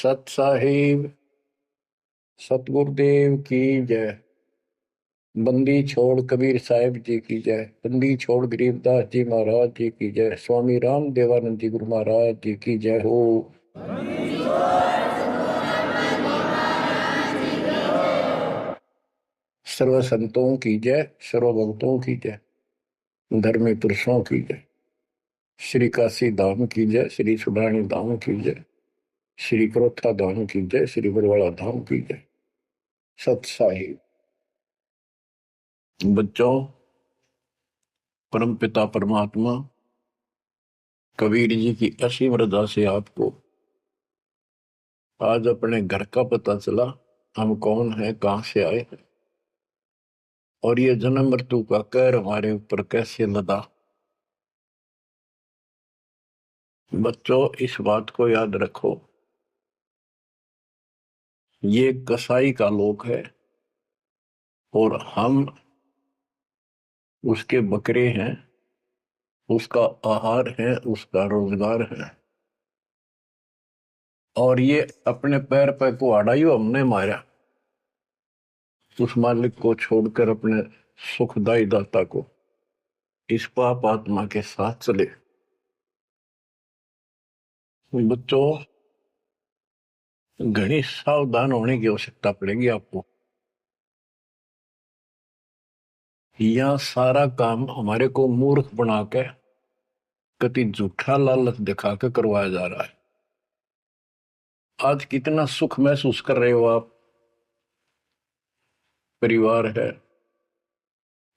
सत साहिब सतगुरुदेव की जय। बंदी छोड़ कबीर साहिब जी की जय। बंदी छोड़ गरीबदास जी महाराज जी की जय। स्वामी राम देवानंद जी गुरु महाराज जी की जय हो। सर्व संतों की जय, सर्व भक्तों की जय, धर्मी पुरुषों की जय। श्री काशी धाम की जय, श्री सुडानी धाम की जय, श्री क्रोथा धाम की जय, श्री बरवाड़ा धाम की जय। सत साहिब बच्चों, परम पिता परमात्मा कबीर जी की असीम रजा से आपको आज अपने घर का पता चला। हम कौन है, कहां से आए हैं और ये जन्म मृत्यु का कहर हमारे ऊपर कैसे लदा। बच्चों, इस बात को याद रखो, ये कसाई का लोक है और हम उसके बकरे हैं, उसका आहार है, उसका रोजगार है। और ये अपने पैर पर कुहाड़ा ही हमने मारा, उस मालिक को छोड़कर अपने सुखदायी दाता को इस पाप आत्मा के साथ चले। बच्चों, घनी सावधान होने की आवश्यकता पड़ेगी आपको। यह सारा काम हमारे को मूर्ख बना के कति झूठा लालच दिखा के करवाया जा रहा है। आज कितना सुख महसूस कर रहे हो आप, परिवार है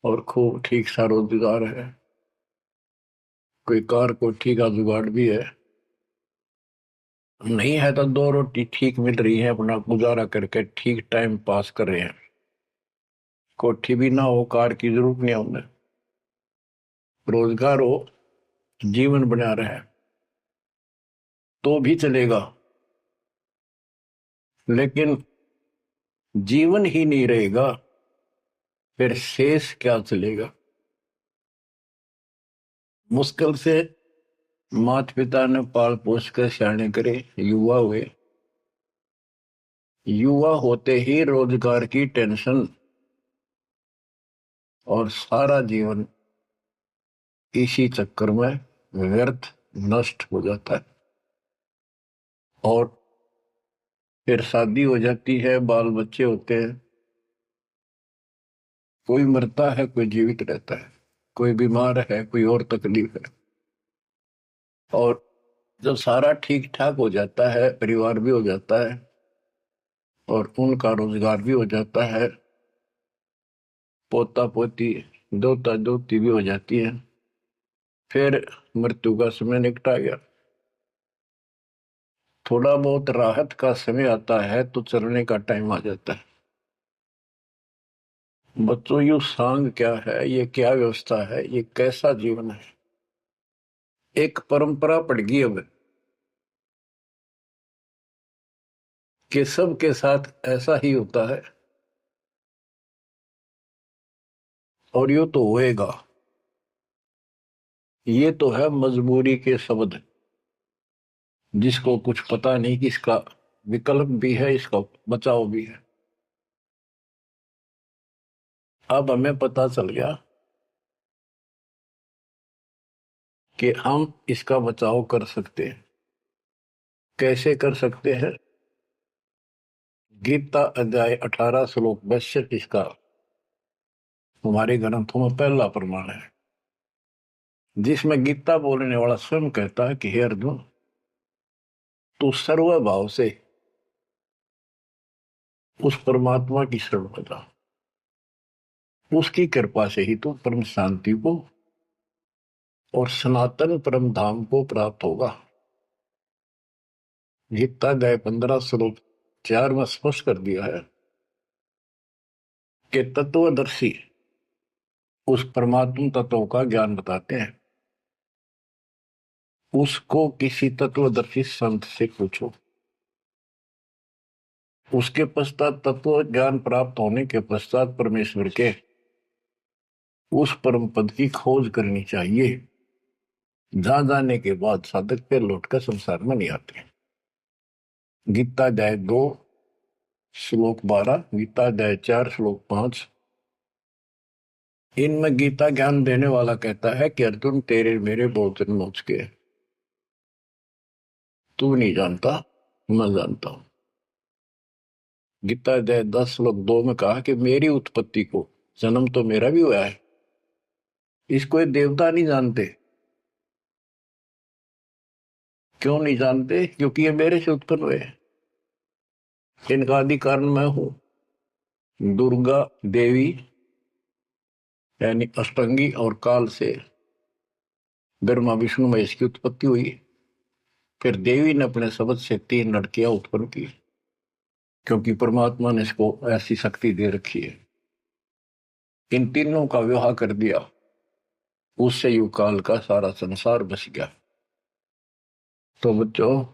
और खूब ठीक सा रोजगार है, कोई कार को ठीक का जुगाड़ भी है, नहीं है तो दो रोटी ठीक मिल रही है, अपना गुजारा करके ठीक टाइम पास कर रहे हैं। कोठी भी ना हो, कार की जरूरत नहीं है उन्हें, रोजगार हो, जीवन बना रहे तो भी चलेगा। लेकिन जीवन ही नहीं रहेगा, फिर शेष क्या चलेगा। मुश्किल से माता पिता ने पाल पोस कर सियाने करे, युवा हुए, युवा होते ही रोजगार की टेंशन और सारा जीवन इसी चक्कर में व्यर्थ नष्ट हो जाता है। और फिर शादी हो जाती है, बाल बच्चे होते हैं, कोई मरता है, कोई जीवित रहता है, कोई बीमार है, कोई और तकलीफ है। और जब सारा ठीक ठाक हो जाता है, परिवार भी हो जाता है और उनका रोजगार भी हो जाता है, पोता पोती दोता दोती भी हो जाती है, फिर मृत्यु का समय निकटा गया। थोड़ा बहुत राहत का समय आता है तो चलने का टाइम आ जाता है। बच्चों, यू सांग क्या है, ये क्या व्यवस्था है, ये कैसा जीवन है। एक परंपरा पड़ गई अब कि सबके साथ ऐसा ही होता है और यो तो होएगा। ये तो है मजबूरी के शब्द, जिसको कुछ पता नहीं कि इसका विकल्प भी है, इसका बचाव भी है। अब हमें पता चल गया कि हम इसका बचाव कर सकते हैं। कैसे कर सकते हैं? गीता अध्याय 18 श्लोक 62 इसका हमारे ग्रंथों में पहला प्रमाण है, जिसमें गीता बोलने वाला स्वयं कहता है कि हे अर्जुन, तू सर्व भाव से उस परमात्मा की शरण में जा, उसकी कृपा से ही तू परम शांति को और सनातन परम धाम को प्राप्त होगा। गीता अध्याय 15 श्लोक 4 में स्पष्ट कर दिया है कि तत्वदर्शी उस परमात्मा तत्व का ज्ञान बताते हैं। उसको किसी तत्वदर्शी संत से पूछो। उसके पश्चात तत्व ज्ञान प्राप्त होने के पश्चात परमेश्वर के उस परम पद की खोज करनी चाहिए। जहां जाने के बाद साधक पे लौटकर संसार में नहीं आते। गीता अध्याय 2 श्लोक 12, गीता अध्याय 4 श्लोक 5। इनमें गीता ज्ञान देने वाला कहता है कि अर्जुन तेरे मेरे बहुत जन्म हो चुके हैं, तू नहीं जानता, मैं जानता हूं। गीता अध्याय 10 श्लोक 2 में कहा कि मेरी उत्पत्ति को जन्म तो मेरा भी हुआ है, इसको ये देवता नहीं जानते। क्यों नहीं जानते? क्योंकि ये मेरे से उत्पन्न हुए हैं, इनका आदि कारण मैं हूं। दुर्गा देवी यानी अष्टंगी और काल से ब्रह्मा विष्णु महेश की उत्पत्ति हुई। फिर देवी ने अपने शब्द से 3 लड़कियां उत्पन्न की, क्योंकि परमात्मा ने इसको ऐसी शक्ति दे रखी है। इन तीनों का विवाह कर दिया, उससे युग काल का सारा संसार बस गया। तो बच्चों,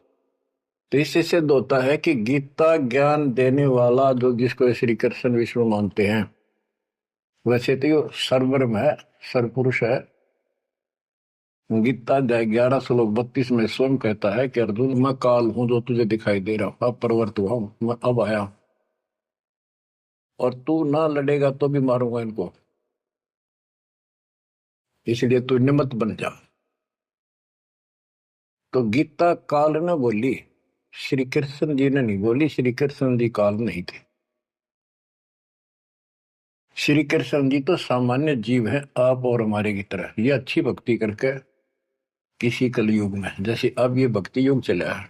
तो इससे सिद्ध होता है कि गीता ज्ञान देने वाला जो जिसको श्री कृष्ण विष्णु मानते हैं, वैसे तो ये सर्वब्रह्म है, सर्वपुरुष है। गीता अध्याय 11 श्लोक 32 में स्वयं कहता है कि अर्जुन मैं काल हूं जो तुझे दिखाई दे रहा हूं, अब प्रवर्त हुआ हूं, मैं अब आया, और तू ना लड़ेगा तो भी मारूंगा इनको, इसलिए तू निमित्त बन जा। तो गीता काल ने बोली, श्री कृष्ण जी ने नहीं बोली। श्री कृष्ण जी काल नहीं थे। श्री कृष्ण जी तो सामान्य जीव है, आप और हमारे की तरह। ये अच्छी भक्ति करके किसी कलयुग में, जैसे अब ये भक्ति युग चला है,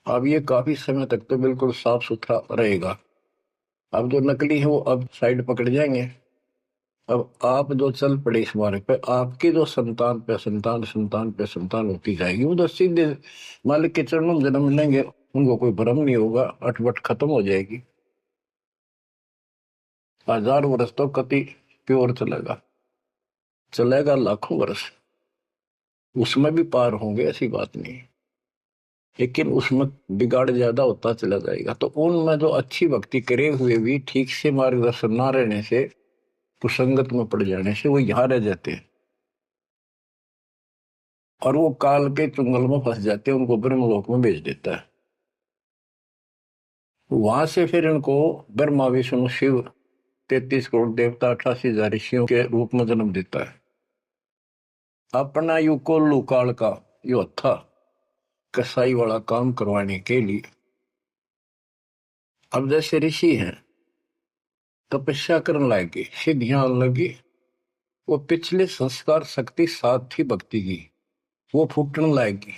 अब ये काफी समय तक तो बिल्कुल साफ सुथरा रहेगा। अब जो नकली है वो अब साइड पकड़ जाएंगे। अब आप जो चल पड़े इस मार्ग पे, आपकी जो संतान पे संतान संतान पे संतान होती जाएगी, वो तो सीधे मालिक के चरणों में जन्म लेंगे, उनको कोई भ्रम नहीं होगा, अटपट खत्म हो जाएगी। 1000 वर्ष तो कति प्योर चलेगा, चलेगा लाखों वर्ष, उसमें भी पार होंगे, ऐसी बात नहीं। लेकिन उसमें बिगाड़ ज्यादा होता चला जाएगा। तो उनमें जो अच्छी भक्ति करे हुए भी ठीक से मार्गदर्शन ना रहने से, कुसंगत में पड़ जाने से वो यहाँ रह जाते हैं, और वो काल के चुंगल में फंस जाते हैं, उनको ब्रह्मलोक में भेज देता है। वहां से फिर इनको ब्रह्मा विष्णु शिव 33 करोड़ देवता 88,000 ऋषियों के रूप में जन्म देता है। अपना युग को लुकाल का यो था कसाई वाला काम करवाने के लिए। अब जैसे ऋषि हैं, तपस्या करने लगे, सिद्धियां लगी, वो पिछले संस्कार शक्ति साथ थी भक्ति की, वो फूटने लगेगी।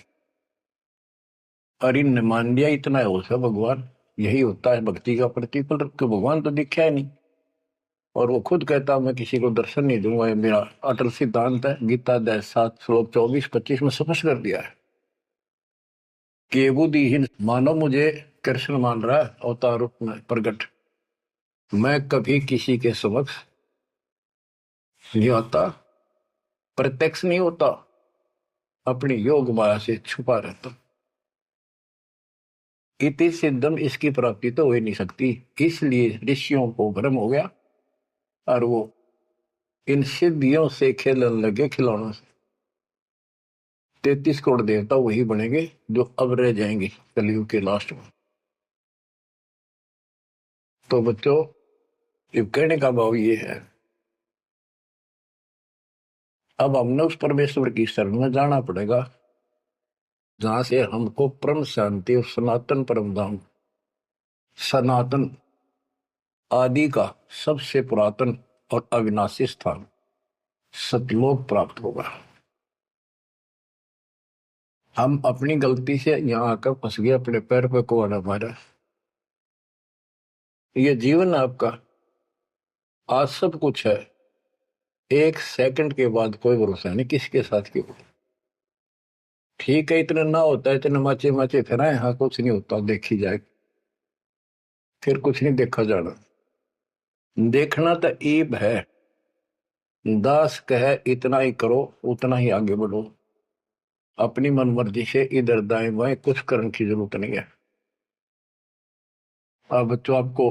और इन मान लिया इतना है हो सब भगवान, यही होता है भक्ति का प्रतिफल। तो भगवान तो दिखा है नहीं, और वो खुद कहता मैं किसी को दर्शन नहीं दूंगा, ये मेरा अटल सिद्धांत है। गीता अध्याय 7 श्लोक 24-25 में स्पष्ट कर दिया है कि बुद्धिहीन मानव मुझे कृष्ण मान रहा है अवतार रूप में प्रकट, मैं कभी किसी के समक्ष नहीं आता, प्रत्यक्ष नहीं होता, अपनी योग माया से छुपा रहता। इति सिद्धम, इसकी प्राप्ति तो हो ही नहीं सकती। इसलिए ऋषियों को भ्रम हो गया, और वो इन सिद्धियों से खेलने लगे, खिलौनों से। 33 करोड़ देवता वही बनेंगे जो अब रह जाएंगे कलयुग के लास्ट में। तो बच्चों, ये कहने का भाव ये है, अब हमने उस परमेश्वर की शरण में जाना पड़ेगा जहां से हमको परम शांति और सनातन परम धाम, सनातन आदि का सबसे पुरातन और अविनाशी स्थान सतलोक प्राप्त होगा। हम अपनी गलती से यहाँ आकर फंस गए, अपने पैर पे कुआं मारा। ये जीवन आपका, आज सब कुछ है, एक सेकंड के बाद कोई भरोसा नहीं किसके साथ क्यों। ठीक है, इतना ना होता है, इतने माचे माचे फिराए, हाँ कुछ नहीं होता, देखी जाए, फिर कुछ नहीं देखा जाना। देखना तो ईब है, दास कहे इतना ही करो, उतना ही आगे बढ़ो, अपनी मनमर्जी से इधर दाएं बाएं कुछ करने की जरूरत नहीं है। अब बच्चों, आपको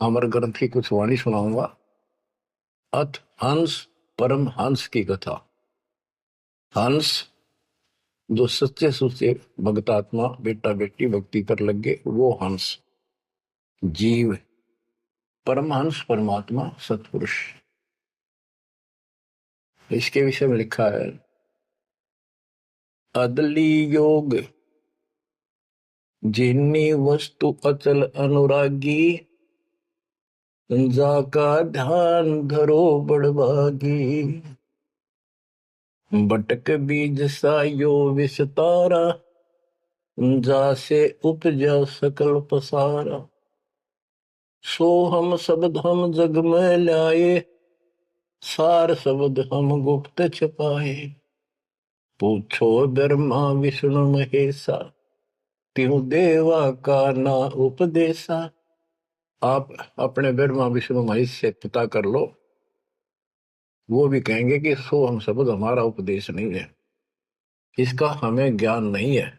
अमर ग्रंथ की कुछ वाणी सुनाऊंगा। अथ हंस परम हंस की कथा। हंस जो सच्चे सुच्चे भक्तात्मा बेटा बेटी भक्ति कर लगे वो हंस जीव परमहंस परमात्मा सत्पुरुष। इसके विषय में लिखा है अदली योग जिन्नी वस्तु अचल अनुरागी जाका ध्यान धरो बड़भागी। बटक बीज सायो विस्तारा जासे उपजा सकल पसारा। सो हम शब्द हम जग में लाए सार शब्द हम गुप्त छपाए। पूछो ब्रह्मा विष्णु महेशा त्यों देवा का ना उपदेशा। आप अपने ब्रह्मा विष्णु महेश से पता कर लो, वो भी कहेंगे कि सो हम शब्द हमारा उपदेश नहीं है, इसका हमें ज्ञान नहीं है।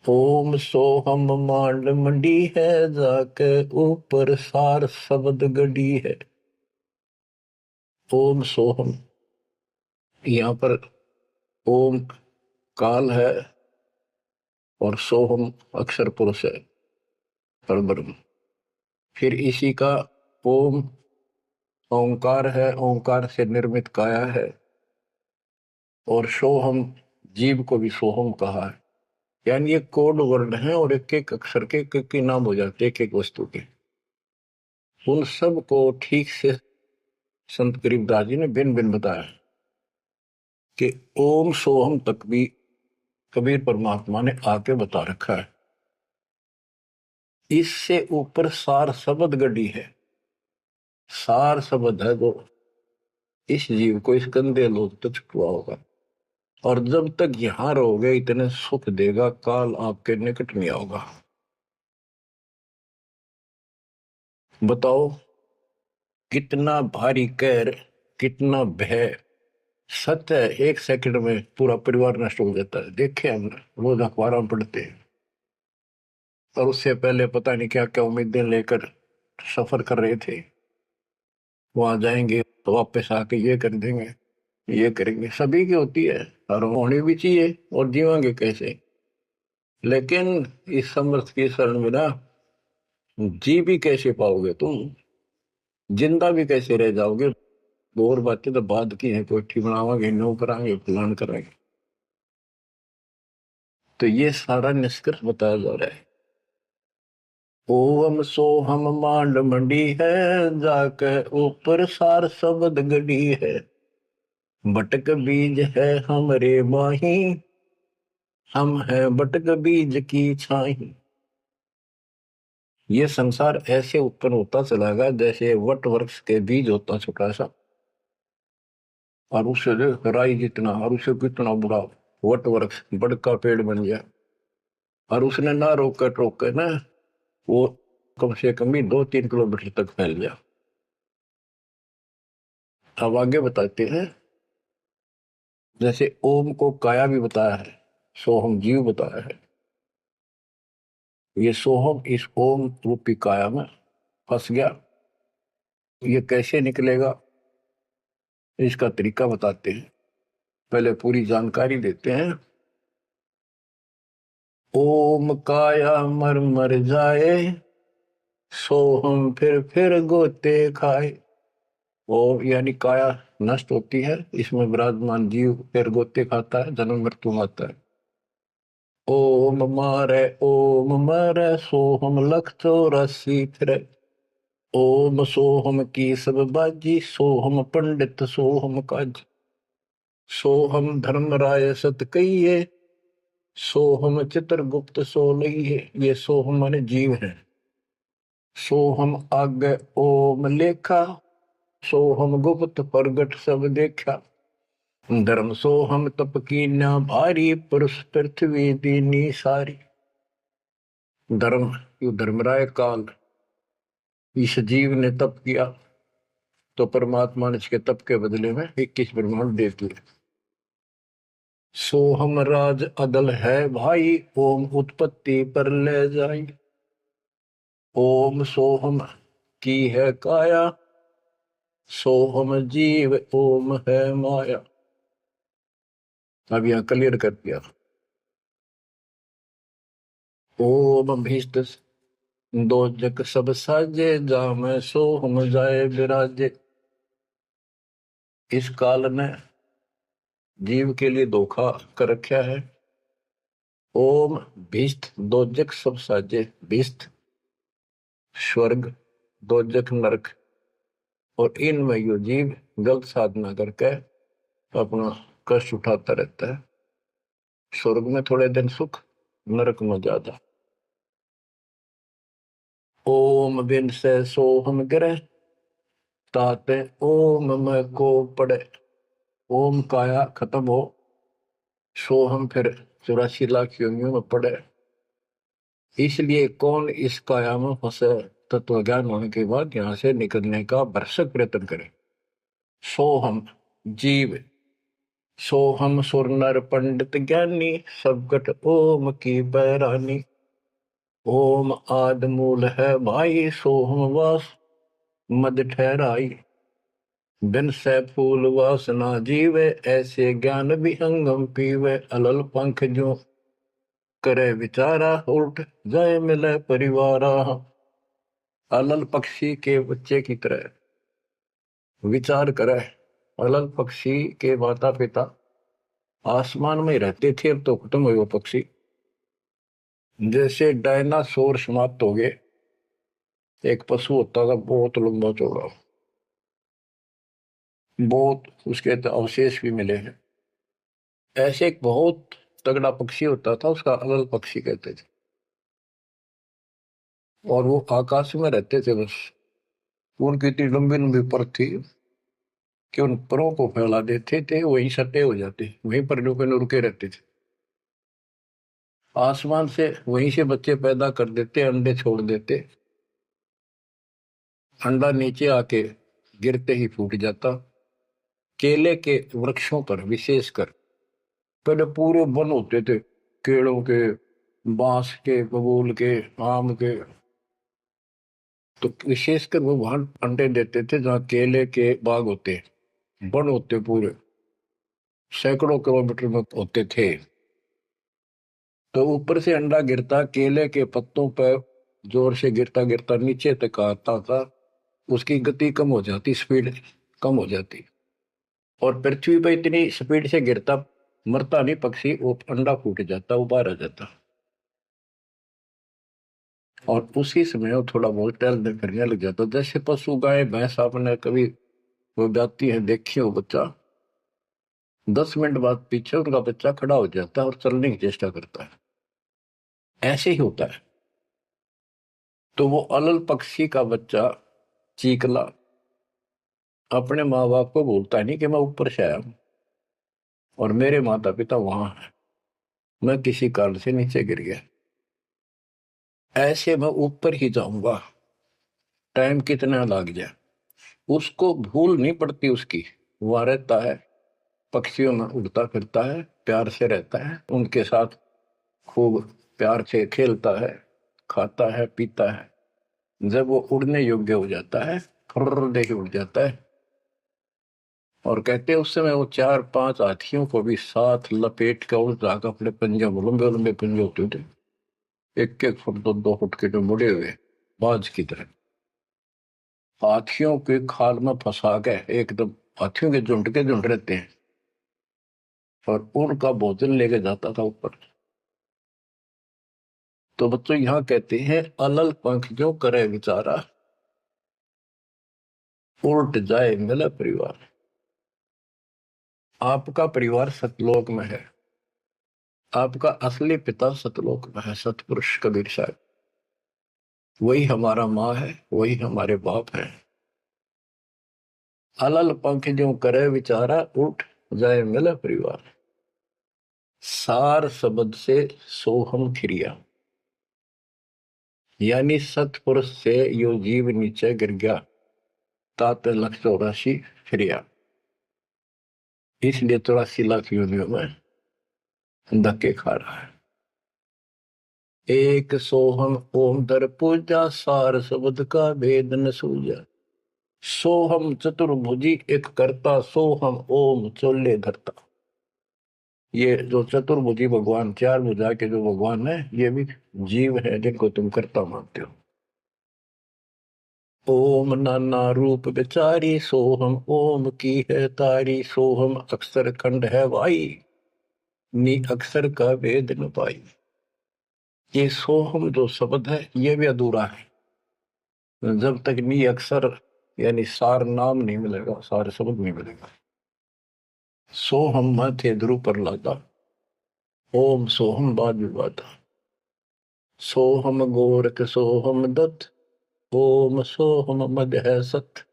ओम सोहम मांड मंडी है जाके ऊपर सार शब्द गड़ी है। ओम सोहम, यहाँ पर ओम काल है और सोहम अक्षर पुरुष है परब्रह्म। फिर इसी का ओम ओंकार है, ओंकार से निर्मित काया है। और सोहम जीव को भी सोहम कहा है, यानी ये कोड वर्ण है और एक एक अक्षर के एक नाम हो जाते एक एक वस्तु के। उन सब को ठीक से संत गरीबदास जी ने भिन्न भिन्न बताया कि ओम सोहम तक भी कबीर परमात्मा ने आके बता रखा है। इससे ऊपर सार शब्द गढ़ी है। सार शब्द है वो इस जीव को इस गंदे लोग तक छुपा होगा, और जब तक यहां रहोगे इतने सुख देगा, काल आपके निकट नहीं आओगा। बताओ कितना भारी कहर, कितना भय। सत्य है, एक सेकंड में पूरा परिवार नष्ट हो जाता है। देखे हम रोज अखबारों में पढ़ते हैं, और उससे पहले पता नहीं क्या क्या उम्मीदें लेकर सफर कर रहे थे। वहां जाएंगे तो वापस आके ये कर देंगे, ये करेंगे। सभी की होती है और होनी भी चाहिए, और जीवांगे कैसे। लेकिन इस समर्थ की शरण में ना जी भी कैसे पाओगे तुम, जिंदा भी कैसे रह जाओगे। और बातें तो बाद की है, कोठी बनावांगे, नो करांगे, प्लान करांगे। तो ये सारा निष्कर्ष बताया जा रहा है। ओम सोहम मांड मंडी है जाके ऊपर सार शब्द गढ़ी है। बटक बीज है हमरे माही हम है बटक बीज की छाही। ये संसार ऐसे उत्पन्न होता चला गया जैसे वट वृक्ष के बीज होता छोटा सा, और उससे राई जितना, और उससे कितना बड़ा वट वृक्ष बड़का पेड़ बन गया। और उसने ना रोक कर टोक कर ना वो कम से कम भी 2-3 किलोमीटर तक फैल गया। अब आगे बताते हैं, जैसे ओम को काया भी बताया है, सोहम जीव बताया है। ये सोहम इस ओम रूपी काया में फंस गया। ये कैसे निकलेगा, इसका तरीका बताते हैं। पहले पूरी जानकारी देते हैं। ओम काया मर मर जाए सोहम फिर गोते खाए। ओम यानी काया नष्ट होती है, इसमें विराजमान जीव फिर गोते खाता है, जन्म मृत्यु आता है। ओम मारे सोहम लख 84 फिरे। ओम सोहम की सब बाजी सोहम पंडित सोहम काज। सोहम धर्म राय सत कहिए सोहम चित्रगुप्त सो लइए। ये सोहम माने जीव है। सोहम आगे ओम लेखा सोहम गुप्त प्रगट सब देखा। धर्म सोहम तप की न भारी पुरुष पृथ्वी दीनी सारी। धर्म यू धर्मराय काल इस जीव ने तप किया तो परमात्मा ने इसके तप के बदले में 21 ब्रह्मांड दे दिए। सोहम राज अदल है भाई ओम उत्पत्ति पर ले जाई। ओम सोहम की है काया सोहम जीव ओम है माया। अब यहाँ क्लियर कर दिया। ओम भीष्ट दो जग सब साजे, जाम सो हम जाए विराजे। इस काल ने जीव के लिए धोखा कर रखा है। ओम भीष्ट दो जग सब साजे। भीष्ट स्वर्ग, दो जग नरक, और इनमें यो जीव गलत साधना करके अपना कष्ट उठाता रहता है। स्वर्ग में थोड़े दिन सुख, नरक में ज्यादा। ओम बिन से सोहम गिरे, ताते ओम में को पड़े। ओम काया खत्म हो, सोहम फिर 84 लाख योनियों में पड़े। इसलिए कौन इस काया में फंसे, तत्व ज्ञान होने के बाद यहां से निकलने का भरसक प्रयत्न करे। सोहम जीव, सोहम सुर नर पंडित ज्ञानी, सबकट ओम की बैरानी। ओम आद मूल है भाई, सोहम वास मद ठहराई। बिन से फूल वासना जीवे, ऐसे ज्ञान भी अंगम पीवे। अलल पंख जो करे विचारा, उल्ट जाए मिले परिवारा। अलल पक्षी के बच्चे की तरह विचार करे। अलल पक्षी के माता पिता आसमान में रहते थे, अब तो खत्म हुए वो पक्षी। जैसे डायनासोर समाप्त हो गए। एक पशु होता था बहुत लंबा चौड़ा, बहुत उसके तो अवशेष भी मिले हैं। ऐसे एक बहुत तगड़ा पक्षी होता था, उसका अलल पक्षी कहते थे। और वो आकाश में रहते थे बस। उनकी इतनी लंबी लंबी पर थी कि उन परों को फैला देते थे, वहीं सटे हो जाते, वहीं पर रुके रहते थे। आसमान से वहीं से बच्चे पैदा कर देते, अंडे छोड़ देते। अंडा नीचे आके गिरते ही फूट जाता। केले के वृक्षों पर विशेषकर पहले पूरे वन होते थे, केलों के, बांस के, बबूल के, आम के। तो विशेषकर वो वहां अंडे देते थे जहाँ केले के बाग होते, वन होते पूरे, सैकड़ों किलोमीटर में होते थे। तो ऊपर से अंडा गिरता, केले के पत्तों पर जोर से गिरता गिरता नीचे तक आता था। उसकी गति कम हो जाती, स्पीड कम हो जाती, और पृथ्वी पर इतनी स्पीड से गिरता, मरता नहीं पक्षी, वो अंडा फूट जाता, वो बाहर आ जाता। और उसी समय वो थोड़ा बहुत टहलने फिरने लग जाता। जैसे पशु गाय भैंस आपने कभी वो जाती है देखी हो, बच्चा 10 मिनट बाद पीछे उनका बच्चा खड़ा हो जाता है और चलने की चेष्टा करता है। ऐसे ही होता है। तो वो अलल पक्षी का बच्चा चीकला अपने माँ बाप को बोलता नहीं कि मैं ऊपर से आया हूं और मेरे माता पिता वहां है, मैं किसी कारण से नीचे गिर गया, ऐसे मैं ऊपर ही जाऊंगा, टाइम कितना लग जाए। उसको भूल नहीं पड़ती उसकी। वहां रहता है, पक्षियों में उड़ता फिरता है, प्यार से रहता है, उनके साथ खूब प्यार से खेलता है, खाता है, पीता है। जब वो उड़ने योग्य हो जाता है, फर्र दे के उड़ जाता है। और कहते हैं उस समय वो 4-5 हाथियों को भी साथ लपेट कर उड़ जाकर अपने पंजे में, लंबे लंबे पंजे होते थे, 1-1 फुट 2-2 फुट के, जो मुड़े हुए बाज की तरह, हाथियों के खाल में फंसा के एकदम। हाथियों के झुंड रहते हैं, और उनका भोजन लेके जाता था ऊपर। तो बच्चों यहाँ कहते हैं अलल पंख जो करे विचारा, उल्ट जाए मिला परिवार। आपका परिवार सतलोक में है, आपका असली पिता सतलोक में है, सतपुरुष कबीर साहब। वही हमारा माँ है, वही हमारे बाप है। अलल पंख जो करे विचारा, उठ जाए मिला परिवार। सार शब्द से सोहम खिरिया, यानी सतपुरुष से यो जीव नीचे गिर गया, तात 184 फिरिया। इसलिए 84 लाख योनियों में धक्के खा रहा है। एक सोहम ओम दर पूजा, सार शब्द का भेद न सूझा। सोहम चतुर्भुजी एक करता, सोहम ओम चोले धरता। ये जो चतुर्भुजी भगवान, चार भुजा के जो भगवान है, ये भी जीव है जिनको तुम कर्ता मानते हो। ओम नाना रूप विचारी सोहम, ओम की है तारी सोहम, अक्षर खंड है वाई, नी अक्षर का वेद न पाई। ये सोहम जो शब्द है ये भी अधूरा है। जब तक नी अक्षर यानी सार नाम नहीं मिलेगा, सार शब्द नहीं मिलेगा। सोहम थे ध्रुव पर लादा, ओम सोहम बाद विवादा, सोहम गोरख सोहम दत्त, ओम सोहम मद है सत,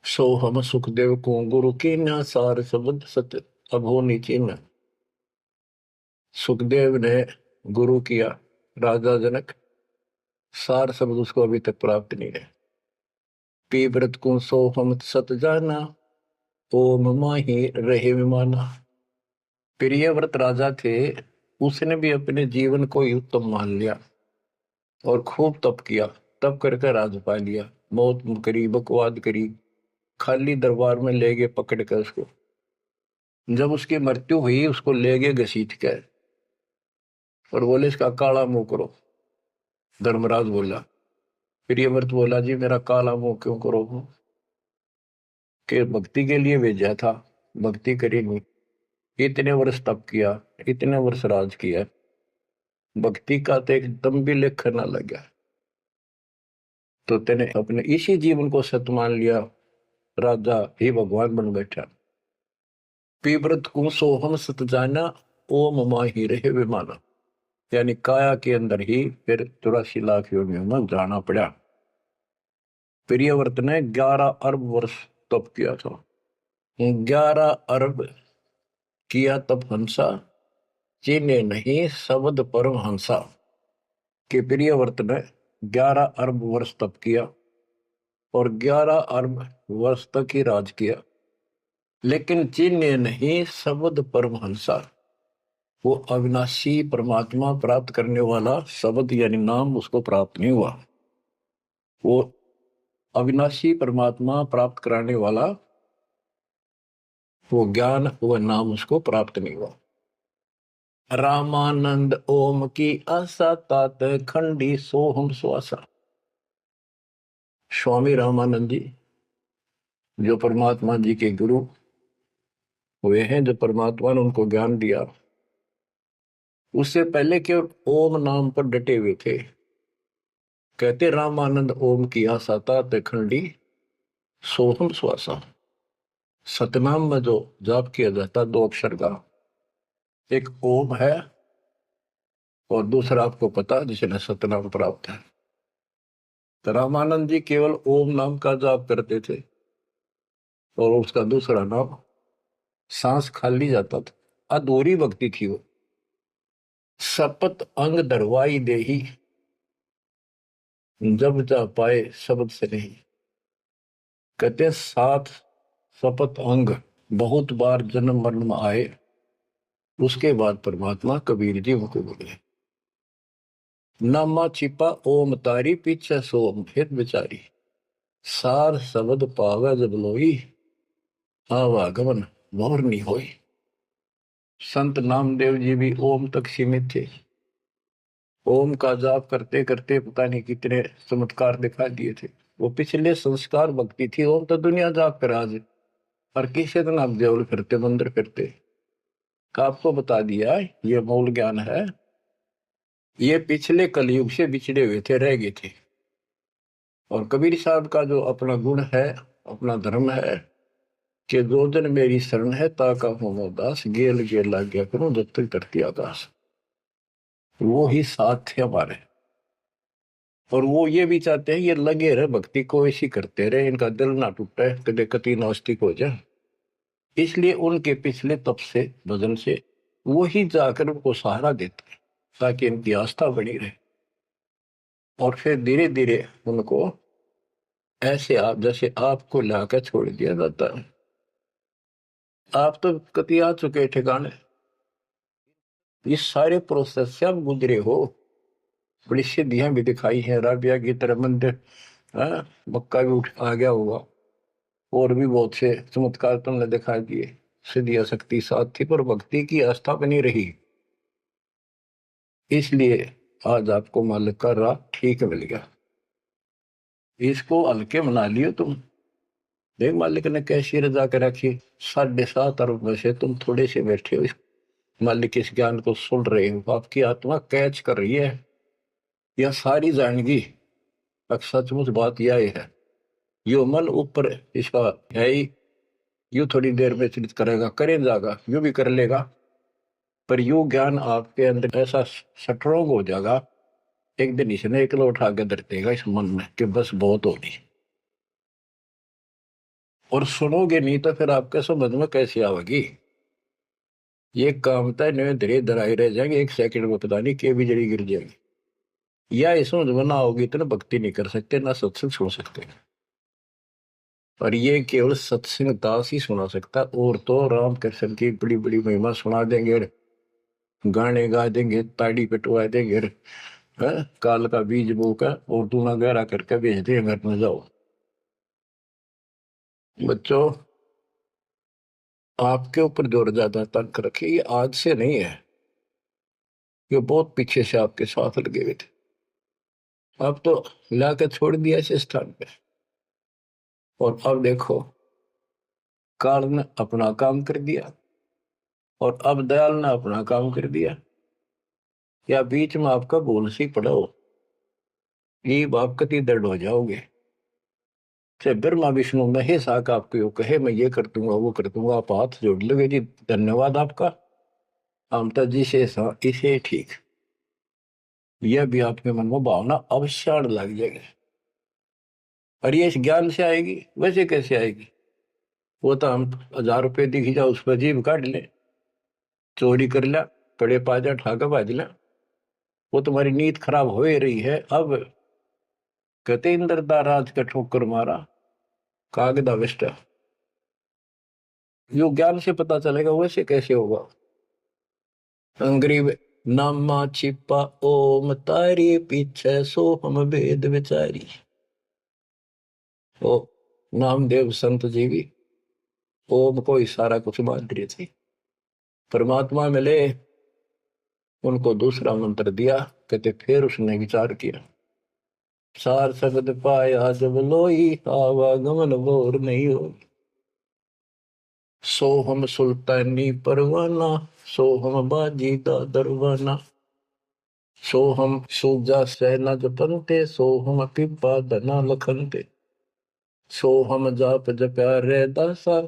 सोहम सुखदेव को गुरु की न, सार शब्द सत अभो नीचिन। सुखदेव ने गुरु किया राजा जनक, सार शब्द उसको अभी तक प्राप्त नहीं है। पी व्रत को सोहम सत जाना, ओम माही रहे विमाना। प्रियव्रत राजा थे, उसने भी अपने जीवन को ही उत्तम मान लिया और खूब तप किया। तप करके राज पा लिया, मौत करी, बकवाद करी, खाली दरबार में ले गए पकड़ कर उसको। जब उसकी मृत्यु हुई उसको ले गए घसीट कर और बोले इसका काला मुंह करो। धर्मराज बोला, प्रियव्रत बोला जी मेरा काला मुंह क्यों करो? कि भक्ति के लिए भेजा था, भक्ति करी नहीं, इतने वर्ष तप किया, इतने वर्ष राज किया, भक्ति का तो एक दम भी लेख ना लगा, तो तेने अपने इसी जीवन को सत्य मान लिया, राजा ही भगवान बन बैठा। पीव्रत को सोहम सत जाना, ओम माही रहे विमाना। यानी काया के अंदर ही फिर 84 लाख योनियों में जाना पड़ा। प्रियव्रत ने 11 अरब वर्ष तप किया था। 11 अरब किया तप हंसा, चीने नहीं शब्द परम हंसा। के प्रियव्रत ने 11 अरब वर्ष तप किया और 11 अरब वर्ष तक ही राज किया, लेकिन चीने नहीं शब्द परम हंसा। वो अविनाशी परमात्मा प्राप्त करने वाला शब्द यानी नाम उसको प्राप्त नहीं हुआ। वो अविनाशी परमात्मा प्राप्त कराने वाला वो ज्ञान, वो नाम उसको प्राप्त नहीं हुआ। रामानंद ओम की आशा, तात खंडी सोहम श्वासा। स्वामी रामानंद जी जो परमात्मा जी के गुरु हुए हैं, जो परमात्मा ने उनको ज्ञान दिया, उससे पहले के ओम नाम पर डटे हुए थे। कहते रामानंद ओम की आशा, तात खंडी सोहम श्वासा। सतनाम में जो जाप किया जाता 2 अक्षर का, एक ओम है और दूसरा आपको पता जिसने सतनाम प्राप्त है। तो रामानंद जी केवल ओम नाम का जाप करते थे और उसका दूसरा नाम, सांस खाली जाता था, अधूरी भक्ति थी वो। सपत अंग दरवाई देही, जब जा पाए शब्द से नहीं। कहते 7 सपत अंग बहुत बार जन्म मरण में आए, उसके बाद परमात्मा कबीर जी उनको बोले। नामा छिपा ओम तारी, पीछे सोम फिर बिचारी। सार शब्द पावे जब लोई, आवागमन मोर नहीं होई। संत नामदेव जी भी ओम तक सीमित थे। ओम का जाप करते करते पता नहीं कितने चमत्कार दिखा दिए थे। वो पिछले संस्कार भक्ति थी। ओम तो दुनिया जाप कर आज, और किसी दिन आप देवल फिरते, मंदिर फिरते, आपको बता दिया ये मूल ज्ञान है। ये पिछले कलयुग से बिछड़े हुए थे, रह गए थे। और कबीर साहब का जो अपना गुण है, अपना धर्म है कि दो दिन मेरी शरण है, ताका हो दास, गेल गेल लाग गया करूं जब तक धरती आकाश। वो ही साथ थे हमारे, और वो ये भी चाहते हैं ये लगे रहे भक्ति को, ऐसी करते रहे, इनका दिल ना टूटे, कदे कति नास्तिक हो जाए। इसलिए उनके पिछले तप से, भजन से वो ही जाकर उनको सहारा देते हैं ताकि इनकी आस्था बनी रहे। और फिर धीरे धीरे उनको ऐसे आप जैसे आपको लाकर छोड़ दिया जाता है। आप तो कति आ चुके ठिकाने, ये सारे प्रोसेस से आप गुजरे हो। बड़ी सिद्धियां भी दिखाई हैं, राबिया की तरह मंदिर, मक्का भी उठ आ गया होगा, और भी बहुत से चमत्कार तुमने दिखा दिए। सिद्धि शक्ति साथ थी पर भक्ति की आस्था बनी रही, इसलिए आज आपको मालिक का राह ठीक मिल गया। इसको हल्के मना लियो तुम। देख मालिक ने कैसी रजा कर रखी, 7.5 अरब में से तुम थोड़े से बैठे हो, मालिक इस ज्ञान को सुन रहे हो, आपकी आत्मा कैच कर रही है, यह सारी जानेगी। अब सचमुच बात यह है, यो मन ऊपर इसका है ही, यू थोड़ी देर में चिंतित करेगा, करे जाएगा, यू भी कर लेगा, पर यू ज्ञान आपके अंदर ऐसा स्ट्रोंग हो जाएगा, एक दिन इसने एकला उठा के धर देगा इस मन में कि बस बहुत होगी। और सुनोगे नहीं तो फिर आपके समझ में कैसे आवेगी। ये काम था नहीं, धीरे धराई रह जाएंगे, 1 सेकंड में पता नहीं के बिजली गिर जाएगी। या इस समझ में ना होगी इतना भक्ति नहीं कर सकते, ना सत्संग सुन सकते। और ये केवल सत्संग दास ही सुना सकता, और तो राम कृष्ण की बड़ी बड़ी महिमा सुना देंगे, गाने गा देंगे, ताड़ी पिटवा देंगे, काल का बीज बोकर और दूना गहरा करके भेज देंगे घर में, जाओ। बच्चों, आपके ऊपर जोर ज्यादा तंक रखे, ये आज से नहीं है, ये बहुत पीछे से आपके साथ लगे हुए थे, अब तो लाकर छोड़ दिया इस स्थान पे। और अब देखो, काल ने अपना काम कर दिया और अब दयाल ने अपना काम कर दिया, या बीच में आपका भूल सी पड़ा हो, ये आप कति दर्द हो जाओगे। चाहे ब्रह्मा विष्णु महेश आकर आपको यो कहे मैं ये कर दूंगा वो कर दूंगा, आप हाथ जोड़ लोगे जी धन्यवाद आपका, आमता जी से इसे ठीक, यह भी आपके मन में भावना अवश्य आने लग जाएगी। और ये इस ज्ञान से आएगी, वैसे कैसे आएगी? वो तो हम 1000 रुपये दिख जाओ उस पर जीभ काट ले, चोरी कर लिया, पड़े पाजा ठाका बाज लिया, वो तुम्हारी नीयत खराब हो ही रही है। अब कहते इंद्रदा राज का ठोकर मारा कागदा विष्टा, यो ज्ञान से पता चलेगा, वैसे कैसे होगा? अंग्रेज नामा छिपा ओम तारी पीछे सो हम भेद विचारी। ओ नामदेव संत जी भी ओम को ही सारा कुछ मान रहे थे, परमात्मा मिले, उनको दूसरा मंत्र दिया, कहते फिर उसने विचार किया, सार शब्द पाया जब लोई आवागमन बोर नहीं हो, सो हम सुल्तानी परवाना, सो हम बाजी दा दरवाना, सो हम सूजा सेना जपनते, सो हम पिपा धना लखनते, सो हम जाप जप्या रे दासा,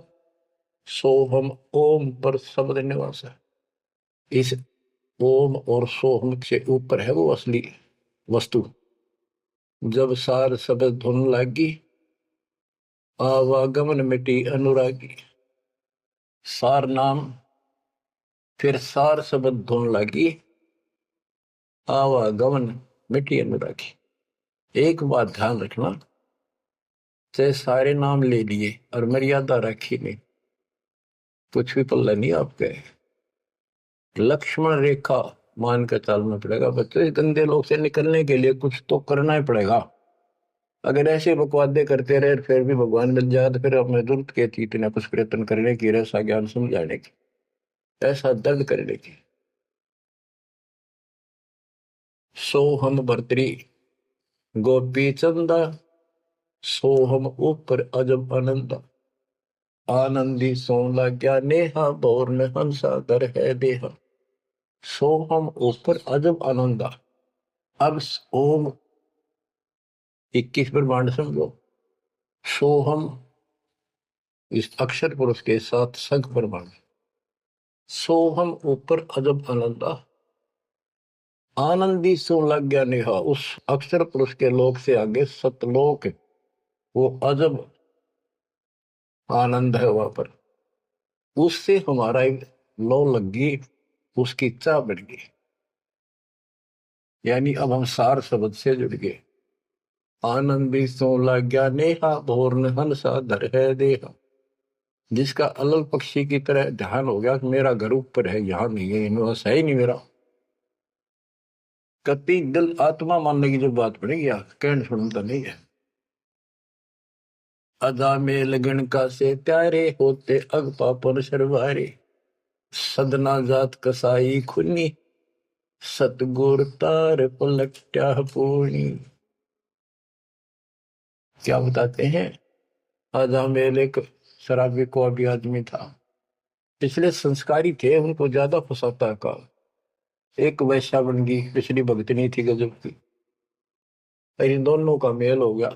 सो हम ओम पर शब्द निवासा। इस ओम और सोहम से ऊपर है वो असली वस्तु। जब सार शब्द धुन लागी, आवागमन मिटी अनुरागी, सार नाम फिर सार शब्द धुन लागी, आवागमन मिटी अनुरागी। एक बात ध्यान रखना, चाहे सारे नाम ले लिए और मर्यादा रखी नहीं, कुछ भी पल्ला नहीं आपके। लक्ष्मण रेखा मान कर चलना पड़ेगा बच्चों, इस गंदे लोग से निकलने के लिए कुछ तो करना ही पड़ेगा। अगर ऐसे बकवादे करते रहे फिर भी भगवान मिल जाए तो फिर अब मैं जरूरत के थी इतना कुछ प्रयत्न करने की, ऐसा ज्ञान समझाने की, ऐसा दर्द करने की। सोहम भर्तरी गोपी चंदा, सोहम ऊपर अजब आनंदा, आनंदी सोला क्या नेहा बोर में हंसा दर है देहा, सोहम ऊपर अजब आनंदा। अब ओम 21 ब्रह्मांड समझो, सोहम इस अक्षर पुरुष के साथ संख ब्रह्मांड, सोहम ऊपर अजब आनंदा, आनंदी सो लग गया नेहा, उस अक्षर पुरुष के लोक से आगे सतलोक, वो अजब आनंद है वहां पर, उससे हमारा एक लो लग गई, उसकी चाह बढ़ गई, यानी अब हम सार शब्द से जुड़ गए। आनंदी सो लग गया नेहा भोर हंसा धर है देहा, जिसका अलल पक्षी की तरह ध्यान हो गया कि मेरा घर ऊपर है, यहां नहीं है, इनमें है ही नहीं मेरा। कति दिल आत्मा मानने की जो बात पड़ेगी कहने सुनता नहीं है। अदा में लगन का से त्यारे होते अग पापन शर्वारे। सदना जात कसाई खुनी सतगुर तार पलट्या पूर्णी। क्या बताते हैं? आजा मेल एक शराबी को अभी आदमी था, पिछले संस्कारी थे, उनको ज्यादा फसाता का। एक वैश्या बन गई, पिछली भगतनी थी गजब की। इन दोनों का मेल हो गया,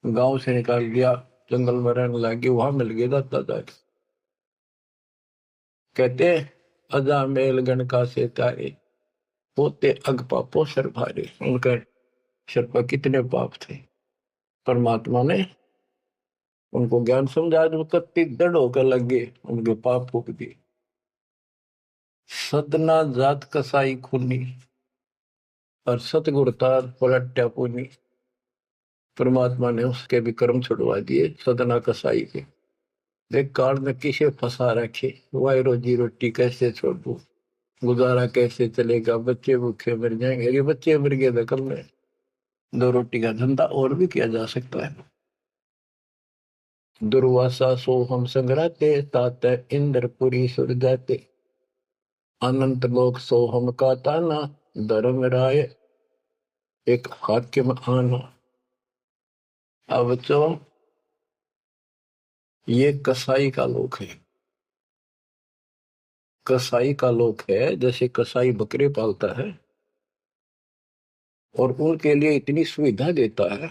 गांव से निकाल दिया, जंगल में रहने लगी, वहां मिल गए दादा। कहते अजा मेल गण का से तारे होते अग पापो सर भारे। उनके सर पर कितने पाप थे, परमात्मा ने उनको ज्ञान समझा, जो कत्ती दृढ़ होकर लग गए, उनके पाप फूक दिए। सदना जात कसाई खूनी और सतगुरु तार पलट्या पुनी। परमात्मा ने उसके भी कर्म छुड़वा दिए, सदना कसाई के। देख काल में किसे फंसा रखे, वाई रोजी रोटी कैसे छोड़ू, गुजारा कैसे चलेगा, बच्चे भूखे मर जाएंगे। ये बच्चे मर गए तो कल में दो रोटी का धंधा और भी किया जा सकता है। दुर्वासा सो हम संग्राते तात इंद्रपुरी सुर जाते। अनंत लोक सो हम का ताना धर्म राय एक हाकिम आना। अब बच्चों, ये कसाई का लोक है। कसाई का लोक है, जैसे कसाई बकरे पालता है और उनके लिए इतनी सुविधा देता है,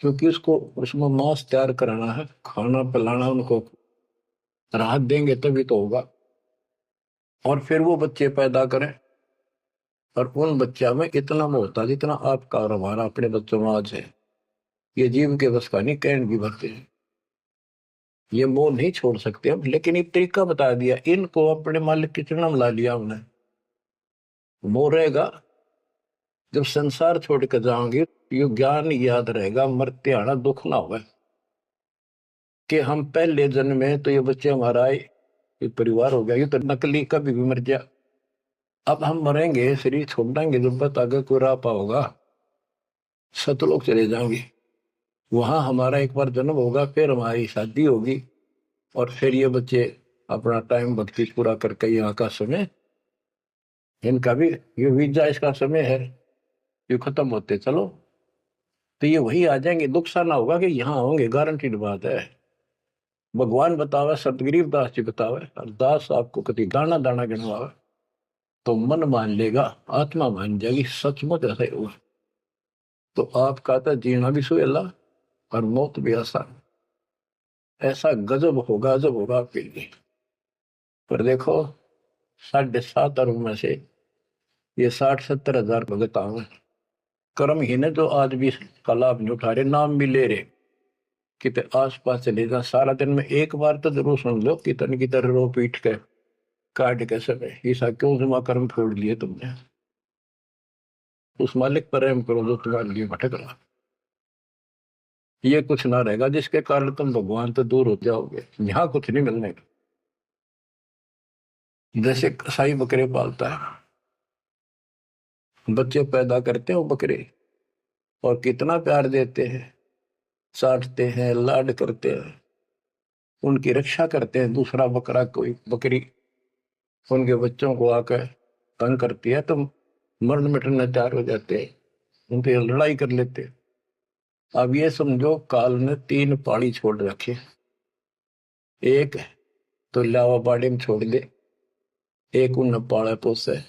क्योंकि उसको उसमें मांस तैयार कराना है, खाना पिलाना, उनको राहत देंगे तभी तो होगा। और फिर वो बच्चे पैदा करें, और उन बच्चा में इतना मोहता जितना आपका और हमारा अपने बच्चों में आज है, ये जीव के बस का नहीं, कैंड भी भरते हैं। ये मोह नहीं छोड़ सकते हम, लेकिन एक तरीका बता दिया, इनको अपने मालिक की चरण ला लिया हमने। मोह रहेगा, जब संसार छोड़ कर जाओगे ये ज्ञान याद रहेगा, मरते आना दुख ना होगा कि हम पहले जन्म में तो ये बच्चे हमारा आए, ये परिवार हो गया, ये तो नकली, कभी भी मर गया। अब हम मरेंगे, शरीर छोड़ देंगे, जब बत आगे कोई राह पाओगा, सतलोक चले जाएंगे। वहां हमारा एक बार जन्म होगा, फिर हमारी शादी होगी, और फिर ये बच्चे अपना टाइम भक्ति पूरा करके यहाँ का समय, इनका भी ये वीजा इसका समय है, ये खत्म होते चलो तो ये वही आ जाएंगे। दुख सा ना होगा कि यहाँ होंगे, गारंटीड बात है। भगवान बतावे, सतगरीब दास जी बतावे, और दास आपको कभी दाना दाना गिनवावे तो मन मान लेगा, आत्मा मान जाएगी, सचमुच ऐसा ही होगा। तो आपका तो जीना भी सुहेला और मौत भी आसान। ऐसा गजब होगा, जब होगा आपके लिए। पर देखो, 7.5 अरब में से ये 60-70 हजार भगत आवे, कर्म ही ने जो आज भी का लाभ नहीं उठा रहे, नाम भी ले रहे, कितने आस पास चले जा, सारा दिन में एक बार तो जरूर सुन लो कितन की तरह रो पीट के काट के समय, ऐसा क्यों जमा कर्म छोड़ लिए तुमने। उस मालिक पर रहम करो जो तुम्हारे लिए भटक रहा। ये कुछ ना रहेगा जिसके कारण तुम भगवान से दूर हो जाओगे, यहाँ कुछ नहीं मिलने का। जैसे कसाई बकरे पालता है, बच्चे पैदा करते हैं वो बकरे, और कितना प्यार देते हैं, चाटते हैं, लाड करते हैं, उनकी रक्षा करते हैं। दूसरा बकरा कोई बकरी उनके बच्चों को आकर तंग करती है तो मरण मिटने तैयार हो जाते हैं, उनसे लड़ाई कर लेते हैं। अब ये समझो, काल ने 3 पाड़ी छोड़ रखे, एक तो लावा बाड़ी में छोड़ दे, एक उन पाले पोसे,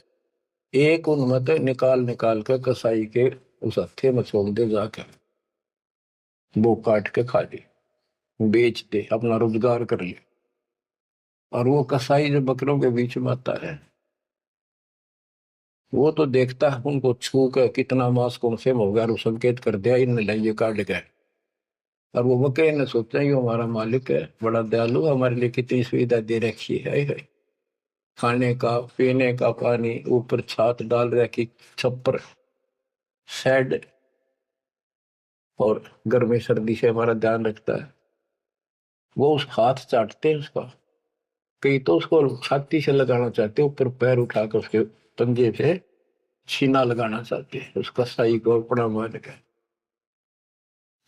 एक उनमें तो निकाल निकाल कर कसाई के उस हत्थे में छोड़ दे, जाकर वो काट के खा ले, बेच दे, अपना रोजगार कर ले। और वो कसाई जो बकरों के बीच में आता है, वो तो देखता है उनको छू कर कितना मांस कौन से हो गया, और वो संकेत कर दिया इन लाइए काट के। और वो बकरे ने सोचा ये हमारा मालिक है, बड़ा दयालु, हमारे लिए कितनी सुविधा दे रखी है, खाने का पीने का पानी, ऊपर छात डाल रखी, छप्पर, शेड, और गर्मी सर्दी से हमारा ध्यान रखता है। वो उस हाथ चाटते हैं उसका, कई तो उसको छाती से लगाना चाहते, ऊपर पैर उठाकर उसके पंजे से छीना लगाना चाहते हैं, उसका साई को अपना मान के।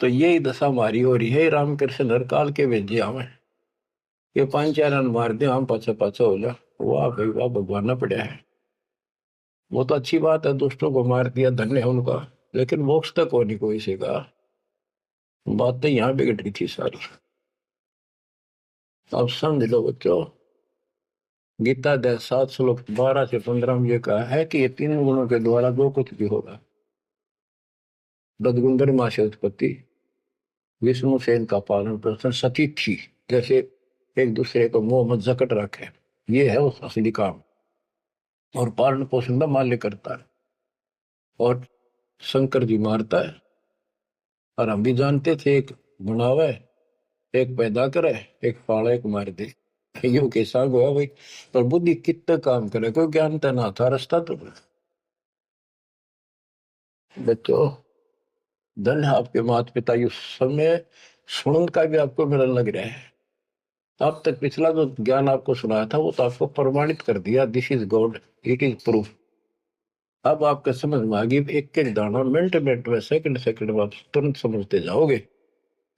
तो यही दशा हमारी हो रही है। रामकृष्ण हर काल के भेजे हमें, ये 5-4 रन मार दे, हम पाछा पाछा हो जा, वाह भाई वाह, भगवान ना पड़ा है। वो तो अच्छी बात है, दुष्टों को मार दिया, धन्य है उनका, लेकिन मोक्ष तक हो नहीं कोई से का। बात तो यहाँ बिगड़ रही थी सारी। अब समझ लो बच्चों, गीता अध्याय 7 श्लोक 12 से 15 में ये कहा है कि ये 3 गुणों के द्वारा जो कुछ भी होगा, रजगुंदर माँ से उत्पत्ति, विष्णु से इनका पालन पोषण, सती थी, जैसे एक दूसरे को मुंह मत जकट रखे, ये है उस असली काम। और पालन पोषण का माल्य करता है, और शंकर जी मारता है। और हम भी जानते थे, एक बनावे, एक पैदा करे, एक पाले, एक मार दे, यू कैसा हुआ भाई। पर बुद्धि कितना काम करे, कोई ज्ञान तो ना था, रास्ता तो। बच्चों, धन है आपके माता पिता, इस समय सुनन का भी आपको मिलने लग रहा है। अब तक पिछला जो ज्ञान आपको सुनाया था वो तो आपको प्रमाणित कर दिया, this is God, it is proof. अब आपके समझ में आ गई, एक एक दाना मिनट मिनट में, सेकंड सेकंड में आप तुरंत समझते जाओगे।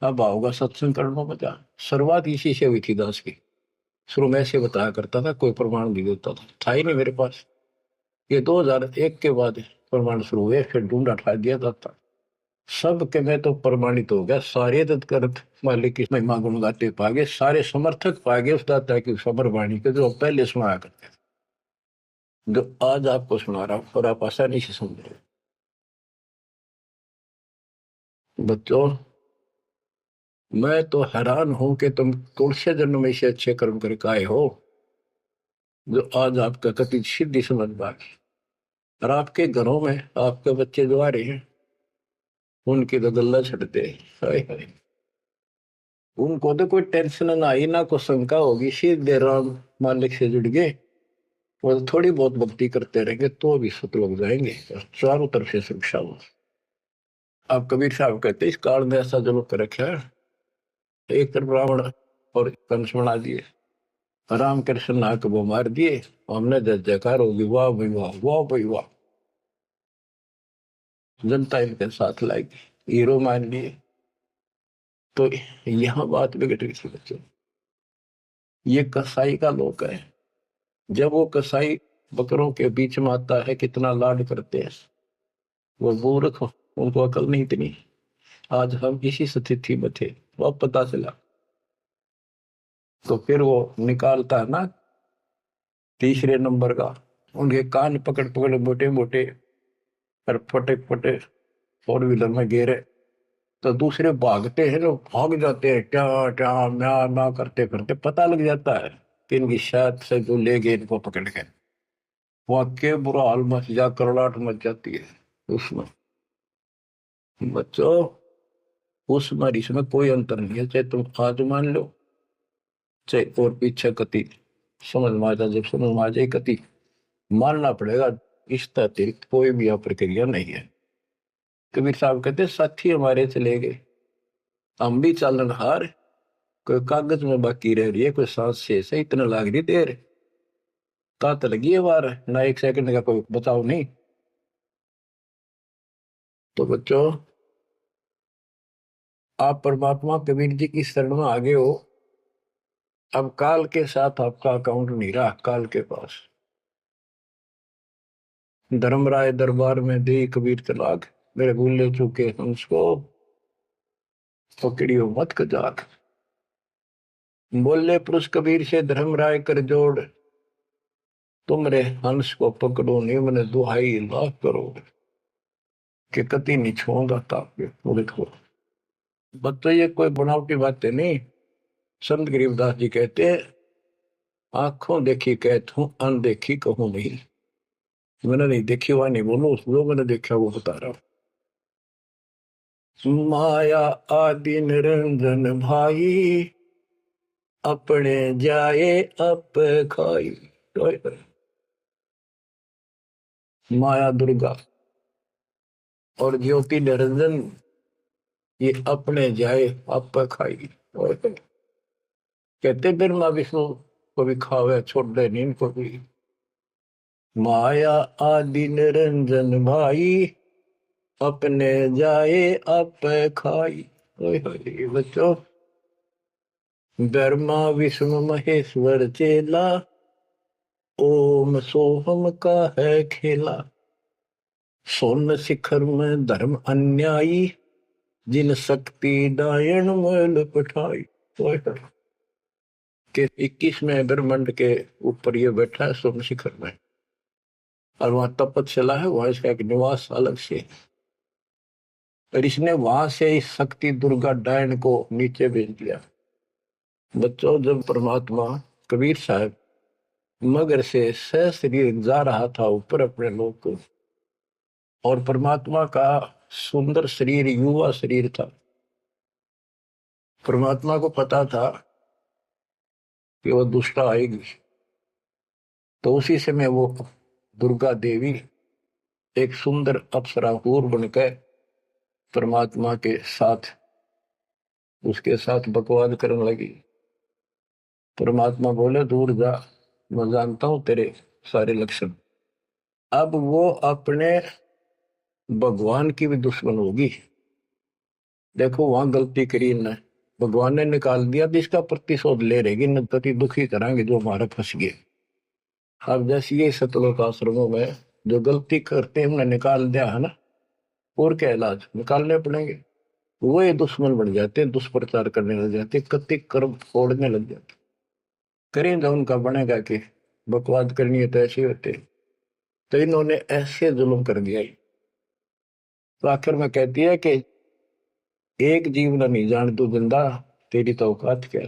अब आओगा सत्संग करने में क्या। शुरुआत इसी से हुई थी दास की। शुरू में ऐसे बताया करता था, कोई प्रमाण नहीं देता था ही नहीं मेरे पास। ये 2001 के बाद प्रमाण शुरू हुए, फिर ढूंढा ठा दिया जाता सब के। मैं तो प्रमाणित हो गया, सारे तत्कर्त मालिक की महिमा गुण गाते पागे, सारे समर्थक पागे उस दाता की सबर वाणी के, जो पहले सुनाया करते थे, जो आज आपको सुना रहा हूं, और आप आसानी से समझ रहे हो। बच्चों, मैं तो हैरान हूं कि तुम तुलसी जन्म में से अच्छे कर्म करके आए हो, जो आज आपका कति सिद्धि समझ पाए। और आपके घरों में आपके बच्चे जो आ रहे हैं, उनकी तो गल्ला छटते हाय हाय। उनको तो कोई टेंशन ना आई, ना कोई शंका होगी, सीधे राम मालिक से जुड़ गए, वो थोड़ी बहुत भक्ति करते रहेंगे तो भी सतलोक जाएंगे, चारों तरफ से सुरक्षा हो। अब कबीर साहब कहते इस काल में ऐसा जुल्म कर रखा है, एक तरफ रावण और कंस बना दिए, राम कृष्ण नाक वो मार दिए, हमने जय जयकार होगी, वाह भाई वाह, वाह भाई वाह, जनता इनके साथ लाएगी, हीरो मान लिए। तो यहाँ बात बिगड़ रही थी बच्चों। ये कसाई का लोक है, जब वो कसाई बकरों के बीच में आता है, कितना लाड करते हैं वो मूर्ख, उनको अकल नहीं इतनी। आज हम इसी स्थिति में थे, वो अब पता चला। तो फिर वो निकालता है ना तीसरे नंबर का, उनके कान पकड़ पकड़ मोटे मोटे और फटे फटे फोर व्हीलर में गिरे, तो दूसरे भागते हैं, लोग भाग जाते हैं, क्या क्या म्या म्या करते करते, पता लग जाता है कि इनकी शायद से जो ले गए इनको पकड़ के। वाक्य बुरा हाल मच जा, करड़ाहट मच जाती है उसमें। बच्चों, उसमें और इसमें कोई अंतर नहीं है, चाहे तुम आज मान लो, चाहे और पीछे कति समझ में आ जाए, जब समझ में आ जाए कति मानना पड़ेगा। इस अतिरिक्त कोई भी यहाँ प्रक्रिया नहीं है। कबीर साहब कहते साथी हमारे चले गए, हम भी चालन हार, कोई कागज में बाकी रह रही है, कोई सांस से इतना लाग रही देर, तात लगी है वार, ना एक सेकंड का कोई बचाव नहीं। तो बच्चों, आप परमात्मा कबीर जी की शरण में आगे हो। अब काल के साथ आपका अकाउंट नहीं रहा, काल के पास। धर्मराय दरबार में दे कबीर तलाक, मेरे भूले चुके हंस को पकड़ियो मत कजाक। बोले पुरुष कबीर से धर्मराय कर जोड़, तुम रे हंस को पकड़ो निम्न दुहाई लाख करोड़, कि कति नहीं छोड़गा ताप वो देखो। बच्चों, ये कोई बनावटी बातें नहीं। संत गरीबदास जी कहते हैं, आंखों देखी कहत हूं, अनदेखी कहूं नहीं। मैंने नहीं देखी हुआ नहीं बोलो, जो मैंने देखा वो बता रहा हूं। माया आदि निरंजन भाई, अपने जाए अप खाई। माया दुर्गा और ज्योति निरंजन, ये अपने जाए अप खाई। कहते ब्रह्मा विष्णु को भी खावे, छोड़ दे नींद को भी। माया आदि निरंजन भाई, अपने जाए अप खाई। ओए होए बच्चों, ब्रह्मा विष्णु महेश्वर चेला, ओम सोहम का है खेला। सोन शिखर में धर्म अन्यायी, जिन शक्ति डायन मैल पठाई। ओए होए, के 21वें ब्रह्मांड के ऊपर ये बैठा है सोम शिखर में, और वहां तपस्या है, वहां इसका एक निवास अलग से है। और इसने वहां से इस शक्ति दुर्गा डायन को नीचे भेज दिया। बच्चों, जब परमात्मा कबीर साहब मगर से शरीर जा रहा था ऊपर अपने लोक को, और परमात्मा का सुंदर शरीर युवा शरीर था, परमात्मा को पता था कि वो दुष्टा आएगी, तो उसी समय वो दुर्गा देवी एक सुंदर अप्सरा हूर बनकर परमात्मा के साथ उसके साथ बकवाद करने लगी। परमात्मा बोले दूर जा, मैं जानता हूं तेरे सारे लक्षण। अब वो अपने भगवान की भी दुश्मन होगी। देखो वहां गलती करी न, भगवान ने निकाल दिया तो इसका प्रतिशोध ले रहेगी, न तो दुखी करांगे जो हमारा फंस गए। अब जैसे ये सतलोक आश्रमों में जो गलती करते हैं उन्हें निकाल दिया है ना, और क्या इलाज निकालने पड़ेंगे। वो ये दुश्मन बन जाते हैं, दुष्प्रचार करने लग जाते, कति कर्म फोड़ने लग जाते। करें तो उनका बनेगा कि बकवाद करनी है तो ऐसे होते, तो इन्होंने ऐसे जुल्म कर दिया। तो आखिर में कहती है कि एक जीव न नहीं जान तू जिंदा, तेरी तो औकात क्या,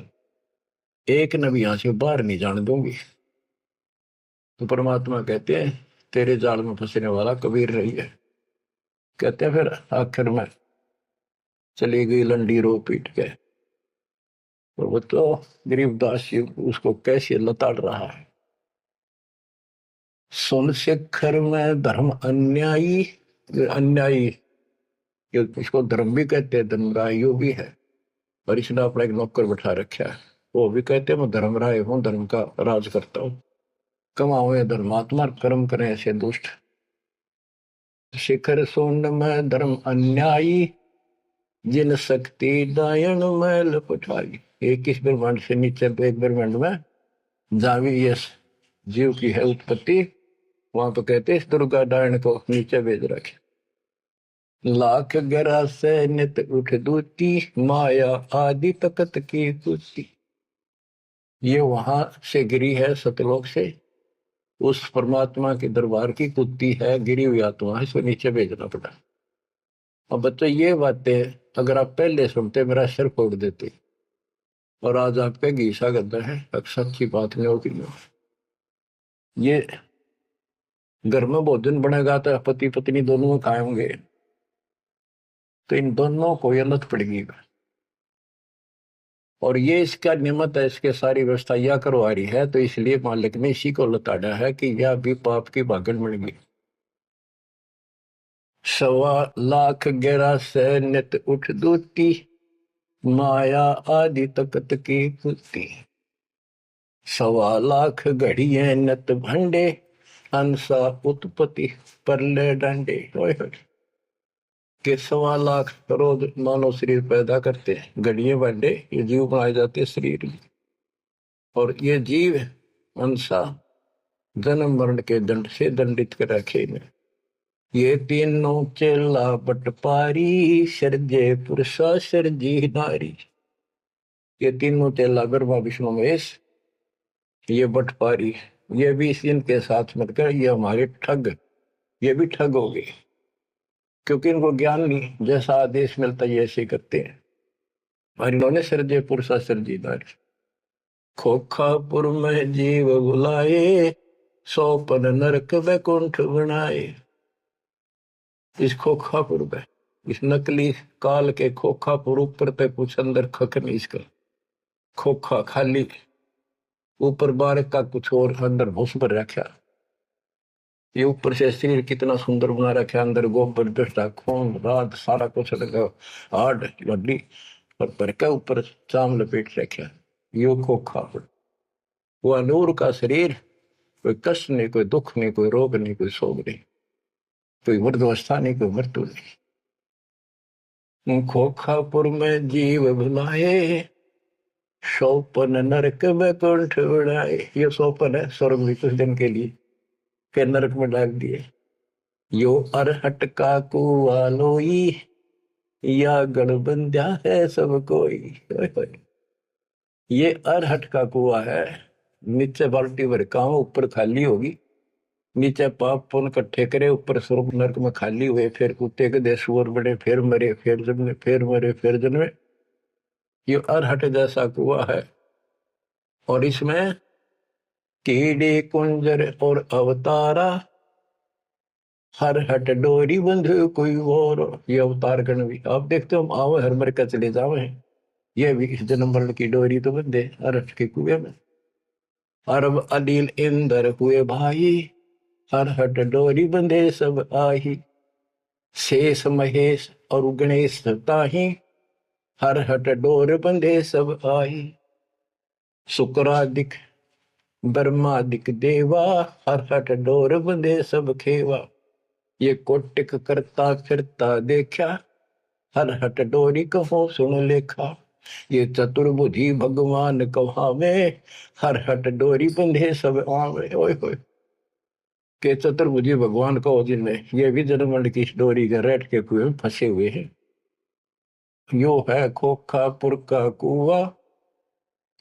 एक न भी यहां से बाहर नहीं जाने दूंगी। तो परमात्मा कहते हैं तेरे जाल में फंसने वाला कबीर रही है। कहते हैं फिर आखिर में चली गई लंडी रो पीट के, और वो तो गरीबदास जी उसको कैसे लताड़ रहा है। सुन शिखर में धर्म अन्यायी, अन्यायी इसको धर्म भी कहते हैं, धर्मरायो भी है, और इसने अपना एक नौकर बैठा रखा है, वो भी कहते हैं मैं धर्मराय हूं, धर्म का राज करता हूं। कमाओ या धर्मात्मा, कर्म करें ऐसे दुष्ट। शिखर सोन में धर्म अन्यायी, जिन शक्ति दायन मैल पठाई। 21 ब्रह्मांड से नीचे एक ब्रह्मांड में जहां भी ये जीव की है उत्पत्ति, वहां पर कहते इस दुर्गा डायन को नीचे भेज रखे। लाख गरा से नित उठ दूती, माया आदि तकत की कुती। ये वहां से गिरी है सतलोक से, उस परमात्मा के दरबार की कुत्ती है, गिरी हुई आत्मा, इसको नीचे भेजना पड़ा। अब बच्चों ये बातें अगर आप पहले सुनते मेरा सिर फोड़ देते, और आज आपके घीसा गद्दा है, अब सच्ची बात नहीं होगी। ये घर में भोजन बनेगा तो पति पत्नी दोनों खाएंगे, तो इन दोनों को ये लत पड़ेगी, और ये इसका निमित्त है, इसके सारी व्यवस्था यह करवा रही है, तो इसलिए मालिक ने इसी को लताड़ा है कि यह भी पाप की भागन बन गई। 1.25 लाख गहरा से नित उठ दूती, माया आदि तकत की पुती। 1.25 लाख घड़िए नत भंडे, अंसा उत्पत्ति परले डंडे। के 1.25 लाख करोड़ मानव शरीर पैदा करते हैं, घड़िए भंडे ये जीव बनाए जाते हैं शरीर में, और ये जीव अंसा जन्म मरण के दंड से दंडित कर रखे में। ये तीनों चेला बटपारी, सर्जे पुरुषा सर्जी नारी। ये तीनों चेला ब्रह्मा विष्णु महेश, ये बटपारी, ये भी इनके साथ मिलकर ये हमारे ठग, ये भी ठग हो गए, क्योंकि इनको ज्ञान नहीं, जैसा आदेश मिलता है ऐसे करते हैं। और इन्होंने सर्जे पुरुषा सर्जी नारी। खोखापुर में जीव बुलाए, सोपन नरक वैकुंठ बनाए। इस खोखापुर में, इस नकली काल के खोखापुर ऊपर पे कुछ अंदर खक नहीं, इसका खोखा खाली, ऊपर बारक का कुछ और अंदर भूस पर रखा। ये ऊपर से शरीर कितना सुंदर बना रखा, अंदर गोबर दस्ता खून रात सारा कुछ लगा, हार्ड हड्डी और पर के ऊपर चाम लपेट रखा। यो खोखापुर, वो अनूर का शरीर, कोई कष्ट नहीं, कोई दुख नहीं, कोई रोग नहीं, कोई शोक नहीं, कोई वृद्धावस्था नहीं, कोई मृत्यु नहीं। खोखापुर में जीव भुलाए, सोपन नरक में कुंठ उड़ाए। ये सोपन है स्वर्ग भी कुछ दिन के लिए, फिर नरक में डाल दिए। यो अरहट का कुआ लोई, या गणबंध्या है सब कोई। ओए होए। ये अरहट का कुआ है, नीचे बाल्टी भर काम, ऊपर खाली होगी। नीचे पाप पुण्य इकट्ठे करे, ऊपर स्वर्ग नरक में खाली हुए, फिर कुत्ते के देश सुअर बड़े, फिर मरे, फिर जन्मे, फिर मरे, फिर जन्मे। ये अरहट जैसा कुआ है। और इसमें कीड़े कुंजर और अवतारा, हर हट डोरी बंधु कोई और। ये अवतार गण भी आप देखते हो, आओ हर मर का चले जावे, ये भी इस जन्म मरण की डोरी तो बंधे अरहट के कुएं में। अरब अनिल इंद्र हुए भाई, हर हट डोरी बंधे सब आही। शेष महेश और गणेश ताही, हर हट डोर बंधे सब आही। शुक्रादिक ब्रह्मादिक देवा, हर हट डोर बंधे सब खेवा। ये कोटिक करता फिरता देखा, हर हट डोरी कहो सुन लेखा। ये चतुर्बुद्धि भगवान कहावे, हर हट डोरी बंधे सब आवे। ओए होए। के चतुर्भुजी भगवान कहो जिनमें, ये भी जन्मंड की डोरी के रेट के कुएं में फंसे हुए हैं। यो है खोखापुर का कुआ,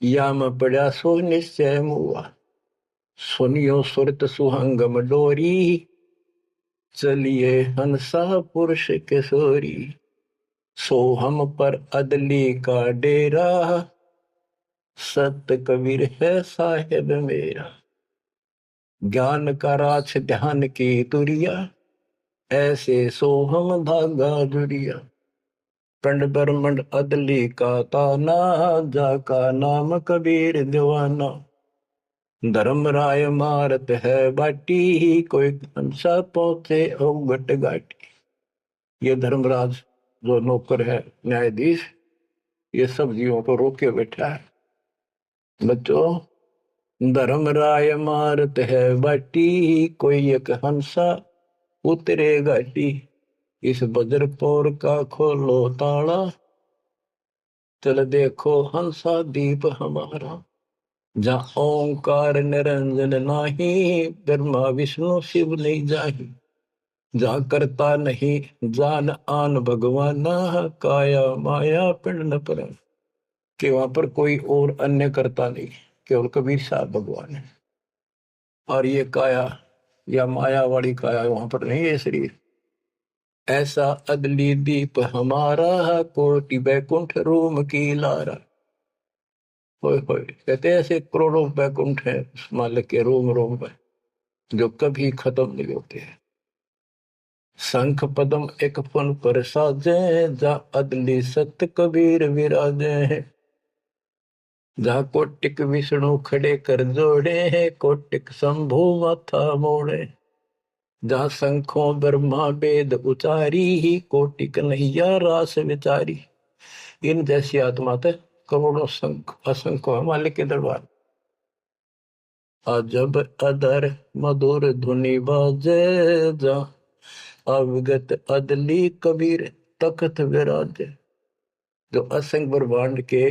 या में पड़ा सो निश्चय मुआ। सुनियो सुरत सुहंगम डोरी, चलिए हंसा पुरुष किशोरी। सो हम पर अदली का डेरा, सत कबीर है साहेब मेरा। ज्ञान का राछ ध्यान की तुरिया, ऐसे सो हम धागा जुरिया। पंड ब्रह्मंड अदली का ताना, जाका नाम कबीर दीवाना। धर्म राय मारत है बाटी, कोई हंसा पहुंचे अवगट घाटी। ये धर्मराज जो नौकर है न्यायाधीश, ये सब जीवों को रोके बैठा है। बच्चों, धर्म राय मारत है बाटी, कोई एक हंसा उतरे घाटी। इस बजरपुर का खोलो ताला, चल देखो हंसा दीप हमारा। जहाँ ओंकार निरंजन नाही, ब्रह्मा विष्णु शिव नहीं जाही। जहाँ करता नहीं जान आन भगवाना, काया माया पिंड न पर। कि वहां पर कोई और अन्य करता नहीं, केवल कबीर साहब भगवान है। और ये काया या माया वाली काया वहां पर नहीं है शरीर। ऐसा अदली दीप हमारा, कोटि बैकुंठ रोम की लारा। होए होए। कहते हैं ऐसे करोड़ों बैकुंठ है उस मालिक के रोम रोम में, जो कभी खत्म नहीं होते हैं। शंख पदम एक फन पर साजे, जा अदली सत्य कबीर विराजे हैं। जहाँ कोटिक विष्णु खड़े कर जोड़े हैं, कोटिक शंभु माथा मोड़े। जहाँ शंखों ब्रह्मा वेद उचारी, ही कोटिक नैया रास विचारी। इन जैसी आत्मा थे करोड़ों शंख असंख्य मालिक के दरबार। अजब अदर मधुर धुनि बाजे, जा अवगत अदली कबीर तख्त विराजे। जो असंख्य ब्रह्मांड के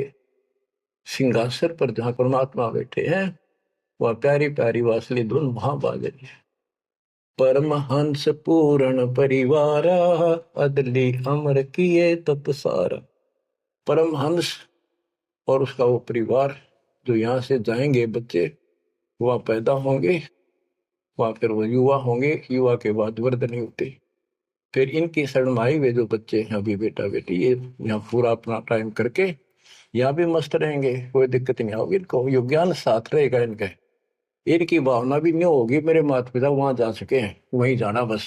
सिंहासन पर जहाँ परमात्मा बैठे हैं, वह प्यारी प्यारी वासली धुन वहां बाजे। परमहंस पूर्ण परिवारा, अदली अमर किए तपसारा। परमहंस और उसका वो परिवार जो यहाँ से जाएंगे बच्चे, वह पैदा होंगे, वहां फिर वो युवा होंगे, युवा के बाद वृद्ध नहीं होते। फिर इनकी शरणमाई वे जो बच्चे हैं अभी बेटा बेटी, ये यहाँ पूरा अपना टाइम करके यहाँ भी मस्त रहेंगे, कोई दिक्कत नहीं होगी इनको, यो ज्ञान साथ रहेगा इनका। इनकी भावना भी नहीं होगी मेरे माता पिता वहां जा सके हैं, वहीं जाना बस।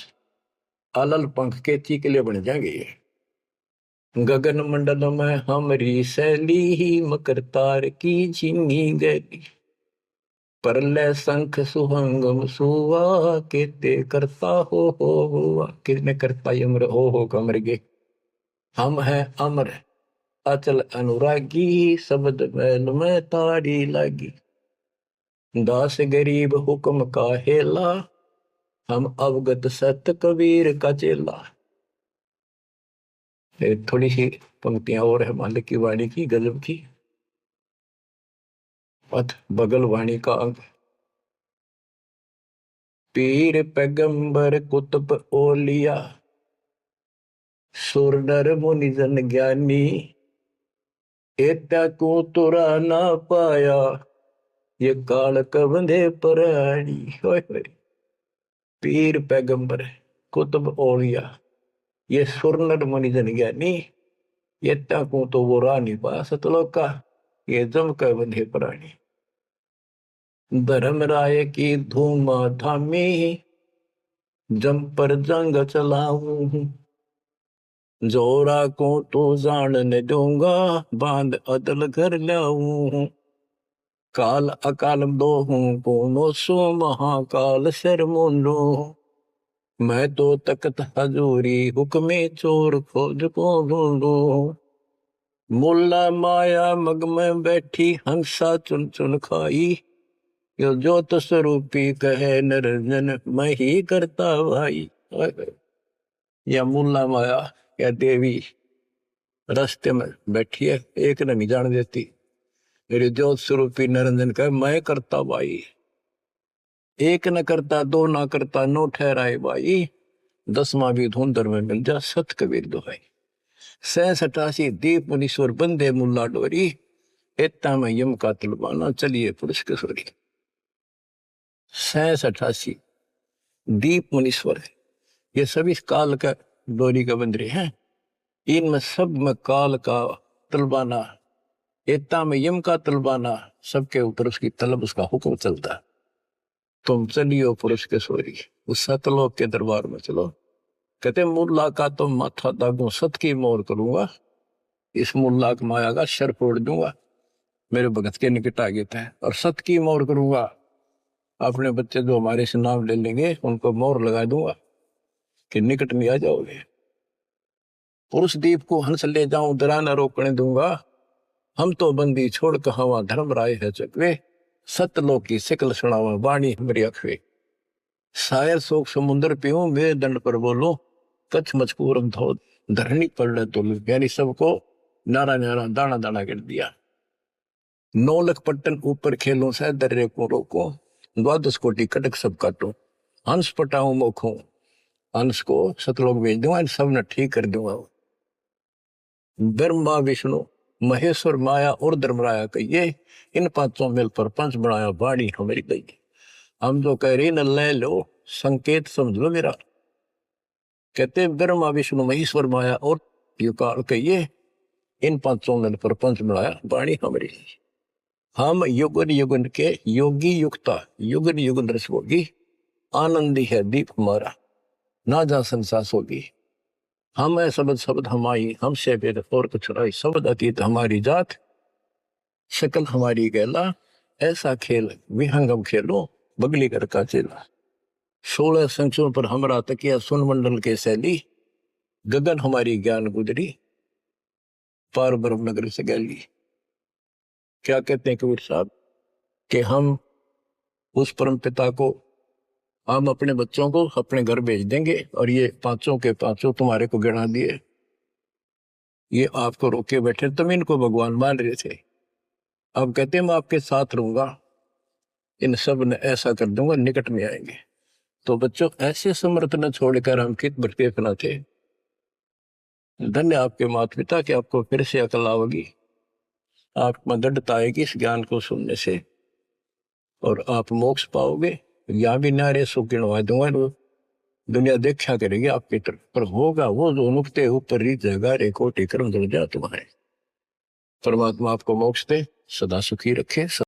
अलल पंख के चीकले बन जाएंगे ये। गगन मंडल में हमरी शैली, ही मकर तार की झिमी गैली। परलय शंख सुहंगम सुवा, केते करता हो हुआ। किसने करता अमर हो कमर गे। हम हैं अमर अचल अनुरागी, शब्द मैल में तारी लागी। दास गरीब हुक्म का हेला, हम अवगत सत कबीर का चेला। थोड़ी सी पंक्तियां और है मालिक की वाणी की गजब की। पथ बगल वाणी का अंग। पीर पैगंबर कुतुब ओलिया, सुर नर मुनि जन ज्ञानी, एता को तुरा ना पाया, ये काल कबंधे प्राणी। पीर पैगंबर कुतुब ओलिया, ये सुर नर मुनि जन ज्ञानी, एता को तो वो रानी पा सतलोक का, ये जम का बंधे प्राणी। धर्मराय की धूम थामी, जम पर जंग चलाऊं, जोरा को तो जान न दूंगा, बांध अदल घर लाऊं। काल अकाल दो हूं कोनो सो, महाकाल सर मुंडो, मैं तो तकत हजूरी हुक्मे चोर खोज को ढूंढो। मुल्ला माया मग में बैठी, हंसा चुन चुन खाई, यो ज्योत स्वरूपी कहे निरंजन, मैं ही करता भाई। या मुल्ला माया या देवी रास्ते में बैठी है, एक ने नहीं जान देती, मेरे ज्योत स्वरूपी निरंजन कहे मैं करता भाई। एक न करता दो ना करता, नो ठहराए भाई, 10वां भी धुंधर में मिल जा, सत कबीर दुहाई। 87 दीप मुनीश्वर बंदे मुल्ला डोरी, एता में यम का तलवाना, चलिए पुरुष किशोरी। 87 दीप मुनीश्वर है, ये सभी काल का डोरी का बंदरे हैं, इनमें सब में काल का तलबाना, एता में यम का तलबाना, सबके ऊपर उसकी तलब, उसका हुक्म चलता। तुम चलियो पुरुष के सोरी, उस सतलोक के दरबार में चलो। कहते मुल्ला का तो माथा दागू, सत की मोर करूंगा, इस मुल्ला का माया का शर फोड़ दूंगा, मेरे भगत के निकट आ गए थे। और सत की मोर करूंगा, अपने बच्चे जो हमारे से नाम ले लेंगे उनको मोर लगा दूंगा कि निकट नहीं आ जाओगे। पुरुष दीप को हंस ले जाऊं, दरा न रोकने दूंगा, हम तो बंदी छोड़ कहावा, धर्म राय है चकवे, सतलोक की सिकल सुनावा, वाणी हमारी अखवे। शायर शोक समुद्र पीऊं, मेरे दंड पर बोलो, कच्छ मचकूरम धो धरनी पड़ने तो, यानी सबको नारा नारा दाना दाना कर दिया। 9 लख पट्टन ऊपर खेलों से दर्रे को रोको, 12 कोटि कटक सब काटो, हंस पटाऊं मोखों, हंस को सतलोक भेज दूंगा, सब ने ठीक कर दूंगा। ब्रह्मा विष्णु महेश्वर माया और धर्मराया कहिए, इन पांचों मिल पर पंच बनाया, वाणी हमारी गई। हम जो कह रही न ले लो, संकेत समझ लो मेरा। कहते ब्रह्मा विष्णु महेश्वर माया और युकाल कहिए, इन पांचों मिल पर पंच बनाया, वाणी हमारी। हम युगन युगन के योगी युक्ता, युगन युगन रस होगी, आनंदी है दीप हमारा, ना जा संसास होगी। हम है शब्द शब्द हमारी, हमसे भेद और कुछ नहीं, शब्द अतीत हमारी जात, शकल हमारी गैला, ऐसा खेल विहंगम खेलो, बगली कर का चेला। 16 संख्यों पर हमरा तकिया, सुन मंडल के शैली, गगन हमारी ज्ञान गुजरी, पार ब्रह्म नगर से गैली। क्या कहते हैं कबीर साहब कि हम उस परम पिता को, हम अपने बच्चों को अपने घर भेज देंगे, और ये पांचों के पांचों तुम्हारे को गिना दिए, ये आपको रोके बैठे, तुम इनको भगवान मान रहे थे। अब कहते हैं मैं आपके साथ रहूंगा, इन सब ने ऐसा कर दूंगा, निकट में आएंगे। तो बच्चों ऐसे समर्थ न छोड़कर हम कित भटके फना थे। धन्य आपके माता पिता कि आपको फिर से अकल आओगी, आपको दृढ़ता आएगी इस ज्ञान को सुनने से, और आप मोक्ष पाओगे। यहाँ भी नारे सो गिनवा दूंगा, दुनिया देखा करेगी आपकी तरफ, पर होगा वो जो नुकते ऊपर रीत जगह रे कोटि कर्म जल जा तुम्हारे। परमात्मा आपको मोक्ष दे, सदा सुखी रखे।